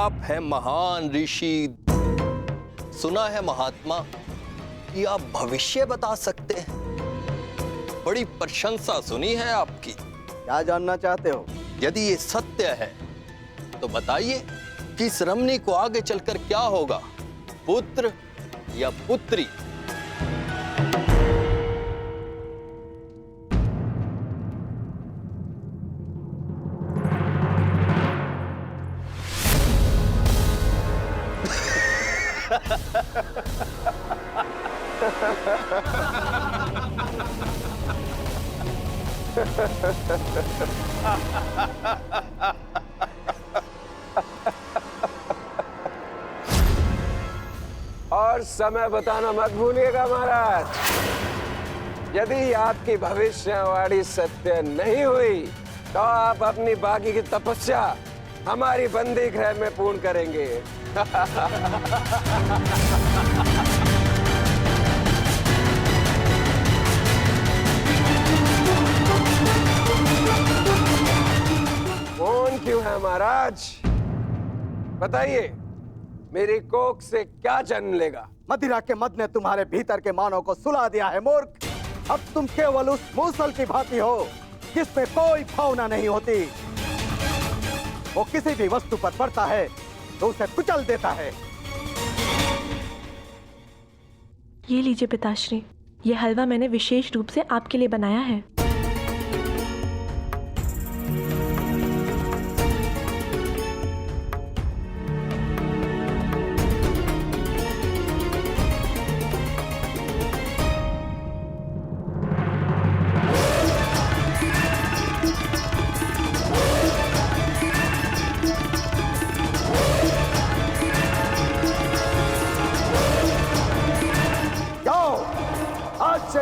आप हैं महान ऋषि। सुना है महात्मा कि आप भविष्य बता सकते हैं। बड़ी प्रशंसा सुनी है आपकी। क्या जानना चाहते हो? यदि ये सत्य है तो बताइए कि इस रमणी को आगे चलकर क्या होगा, पुत्र या पुत्री? और समय बताना मत भूलिएगा महाराज। यदि आपकी भविष्यवाणी सत्य नहीं हुई तो आप अपनी बाकी की तपस्या हमारी बंदी गृह में पूर्ण करेंगे। कौन क्यों है महाराज? बताइए, मेरी कोख से क्या जन्म लेगा? मदिरा के मद ने तुम्हारे भीतर के मानव को सुला दिया है मूर्ख। अब तुम केवल उस मूसल की भांति हो जिसमें कोई भावना नहीं होती। वो किसी भी वस्तु पर पड़ता है तो उसे कुचल देता है। ये लीजिए पिताश्री, ये हलवा मैंने विशेष रूप से आपके लिए बनाया है।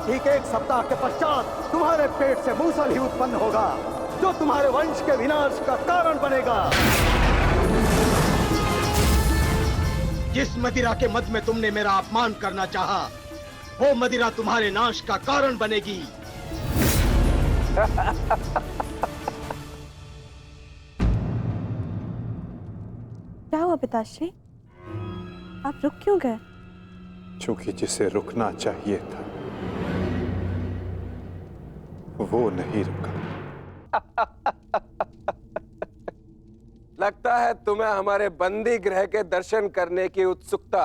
ठीक 1 सप्ताह के पश्चात तुम्हारे पेट से मूसल ही उत्पन्न होगा जो तुम्हारे वंश के विनाश का कारण बनेगा। जिस मदिरा के मद में तुमने मेरा अपमान करना चाहा, वो मदिरा तुम्हारे नाश का कारण बनेगी। क्या हुआ पिताश्री? आप रुक क्यों गए? क्योंकि जिसे रुकना चाहिए था वो नहीं रुका। लगता है तुम्हें हमारे बंदी गृह के दर्शन करने की उत्सुकता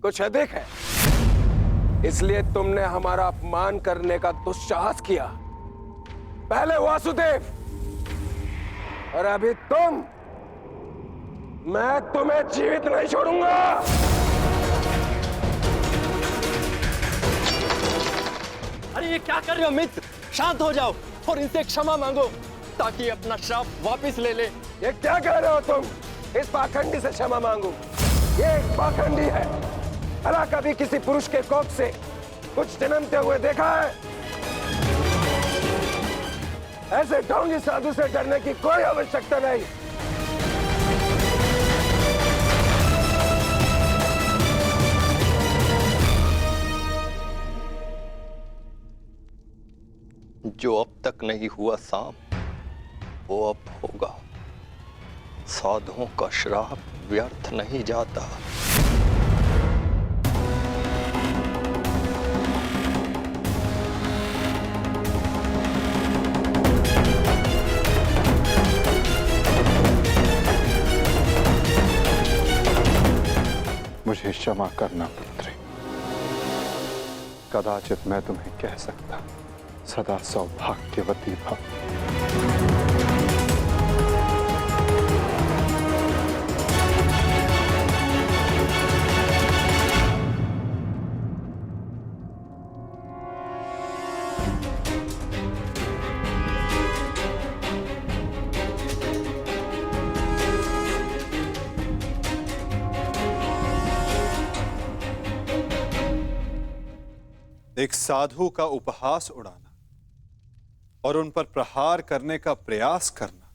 कुछ अधिक है, इसलिए तुमने हमारा अपमान करने का दुस्साहस किया। पहले वासुदेव और अभी तुम। मैं तुम्हें जीवित नहीं छोड़ूंगा। अरे ये क्या कर रहे हो मित्र? शांत हो जाओ और इनसे क्षमा मांगो ताकि अपना श्राप वापस ले ले। ये क्या कह रहे हो तुम? इस पाखंडी से क्षमा मांगू? ये एक पाखंडी है। भला कभी किसी पुरुष के कोख से कुछ जन्मते हुए देखा है? ऐसे ढोंगी साधु से डरने की कोई आवश्यकता नहीं। जो अब तक नहीं हुआ साम, वो अब होगा। साधुओं का श्राप व्यर्थ नहीं जाता। मुझे क्षमा करना पुत्री। कदाचित मैं तुम्हें कह सकता सदा सौभाग्यवती भव। एक साधु का उपहास उड़ाना और उन पर प्रहार करने का प्रयास करना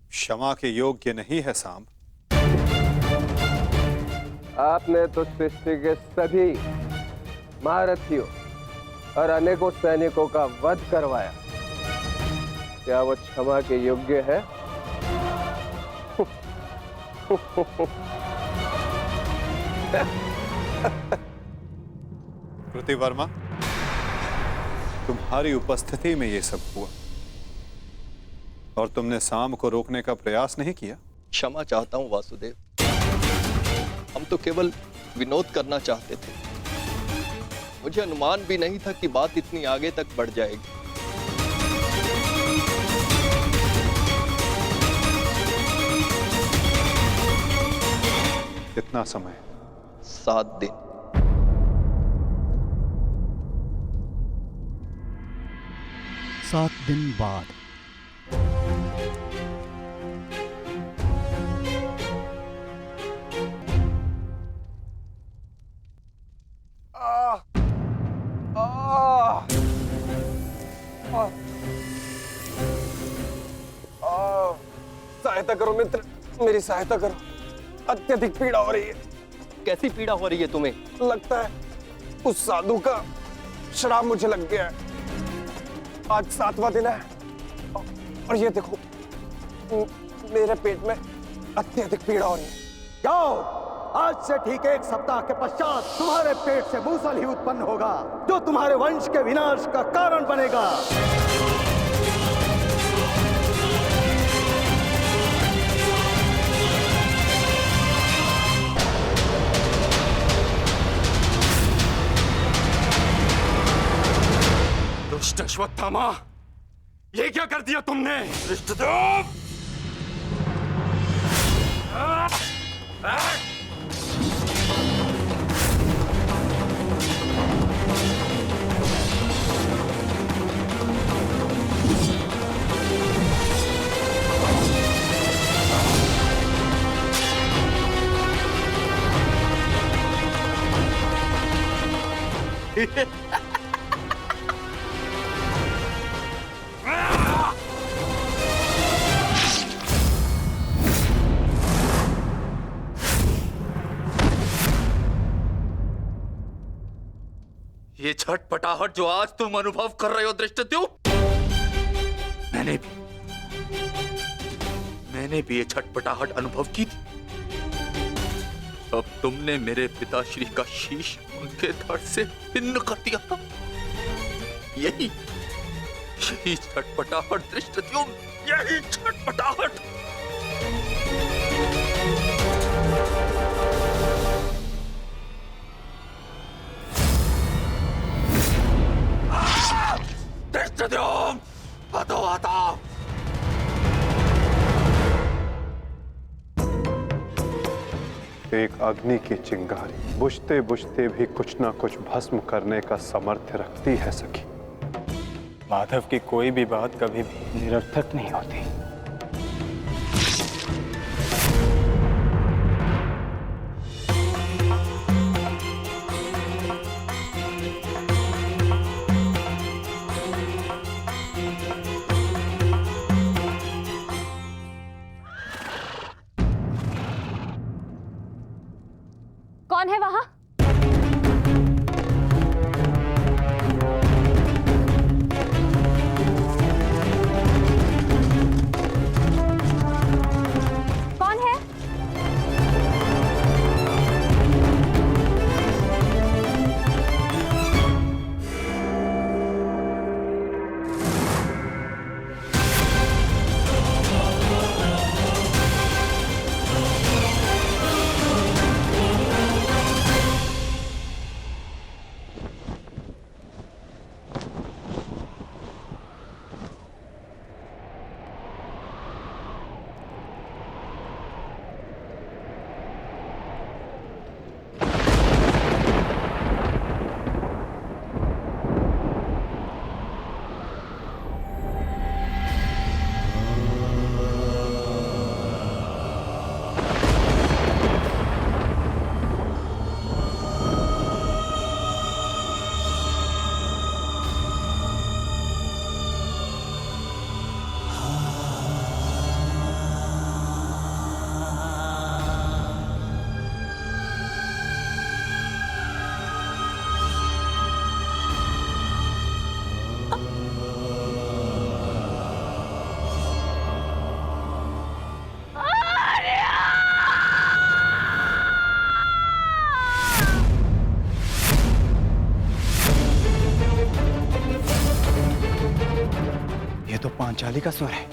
क्षमा के योग्य नहीं है सांब। आपने तो सृष्टि के सभी महारथियों और अनेकों सैनिकों का वध करवाया। क्या वो क्षमा के योग्य है? कृति वर्मा, तुम्हारी उपस्थिति में ये सब हुआ और तुमने शाम को रोकने का प्रयास नहीं किया? क्षमा चाहता हूं वासुदेव, हम तो केवल विनोद करना चाहते थे। मुझे अनुमान भी नहीं था कि बात इतनी आगे तक बढ़ जाएगी। कितना समय? 7 दिन। सात दिन बाद सहायता करो मित्र, मेरी सहायता करो। अत्यधिक पीड़ा हो रही है। कैसी पीड़ा हो रही है तुम्हें? लगता है उस साधु का श्राप मुझे लग गया है। आज 7वां दिन है और ये देखो मेरे पेट में अत्यधिक पीड़ा हो रही है। जाओ, आज से ठीक 1 सप्ताह के पश्चात तुम्हारे पेट से मूसल ही उत्पन्न होगा, जो तुम्हारे वंश के विनाश का कारण बनेगा। दुष्ट अश्वत्थामा, ये क्या कर दिया तुमने? धृष्टद्युम्न! ये छटपटाहट जो आज तुम अनुभव कर रहे हो धृष्टद्युम्न, मैंने भी ये छटपटाहट अनुभव की थी। अब तुमने मेरे पिताश्री का शीश उनके धड़ से भिन्न कर दिया था। यही छटपटाहट धृष्टद्युम्न, यही छटपटाहट। धृष्टद्युम्न, हटो हटाओ। एक अग्नि की चिंगारी बुझते बुझते भी कुछ ना कुछ भस्म करने का सामर्थ्य रखती है सखी। माधव की कोई भी बात कभी भी निरर्थक नहीं होती। कौन है वहां? कौन है? बलि का स्वर है।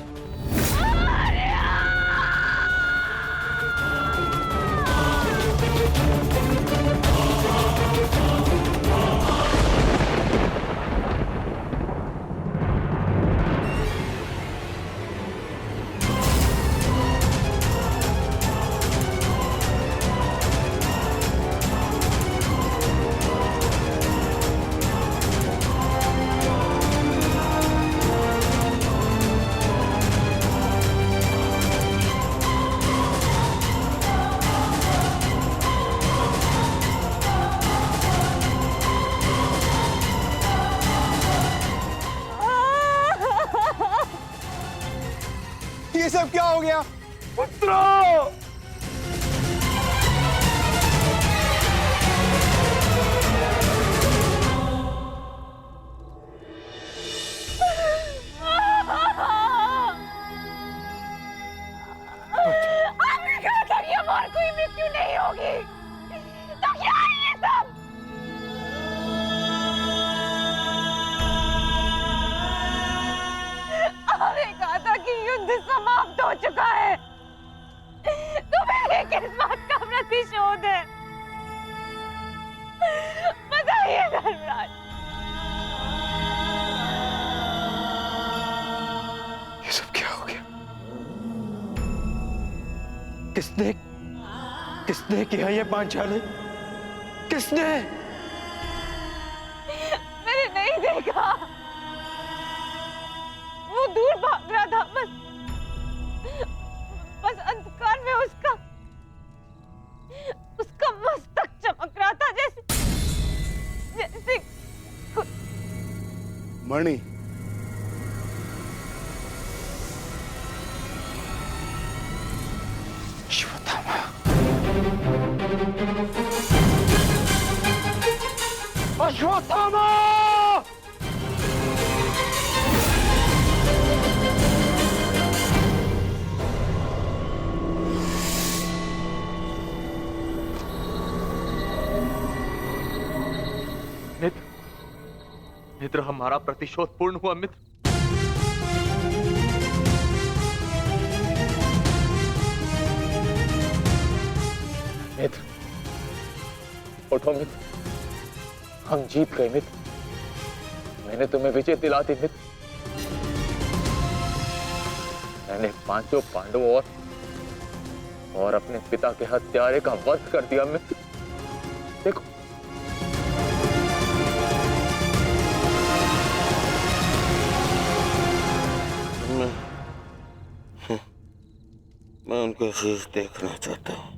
ये सब क्या हो गया? आपने कहा था ये और कोई मृत्यु नहीं होगी, तो क्या है ये सब? आपने कहा था कि युद्ध समाप्त हो चुका है, तो मेरे किस बात का प्रतिशोध है? बताइए धर्मराज। ये सब क्या हो गया? किसने किया ये पांचाली? किसने? मैंने नहीं देखा, वो दूर भाग रहा था, बस अंधकार में उसका मस्तक चमक रहा था, जैसे मणि, अश्वत्थामा। अश्वत्थामा! मित्र, हमारा प्रतिशोध पूर्ण हुआ मित्र। मित्र, उठो मित्र, हम जीत गए मित्र। मैंने तुम्हें विजय दिला दी मित्र। मैंने पांचों पांडवों और अपने पिता के हत्यारे का वध कर दिया मित्र। देखो, मैं उनका शीश देखना चाहता हूँ।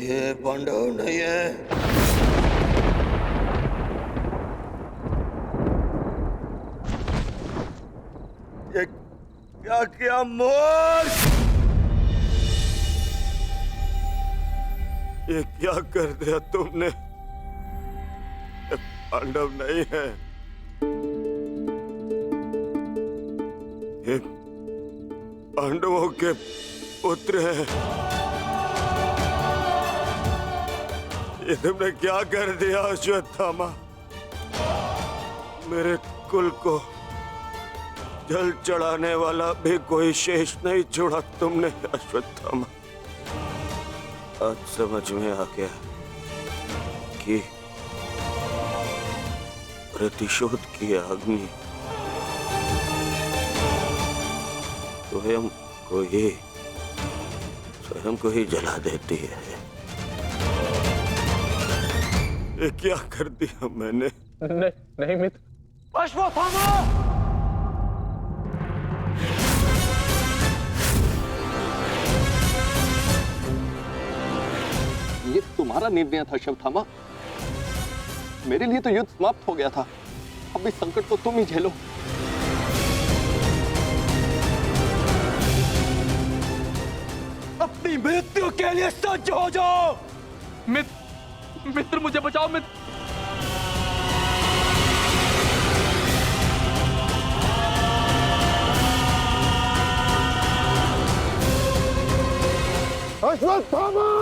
ये पांडव नहीं है। ये क्या किया मूर्ख? ये क्या कर दिया तुमने? ये पांडव नहीं है, ये पांडवों के पुत्र हैं। ये तुमने क्या कर दिया अश्वत्थामा? मेरे कुल को जल चढ़ाने वाला भी कोई शेष नहीं छोड़ा तुमने अश्वत्थामा। आज समझ में आ गया कि प्रतिशोध की अग्नि स्वयं को ही जला देती है। ये क्या कर दिया मैंने? नहीं मित्र। अश्वत्थामा! ये तुम्हारा निर्णय था अश्वत्थामा। मेरे लिए तो युद्ध समाप्त हो गया था। अब इस संकट को तुम ही झेलो। अपनी मृत्यु के लिए सज्ज हो जाओ। मित्र, मुझे बचाओ मित्र। अश्वत्थामा!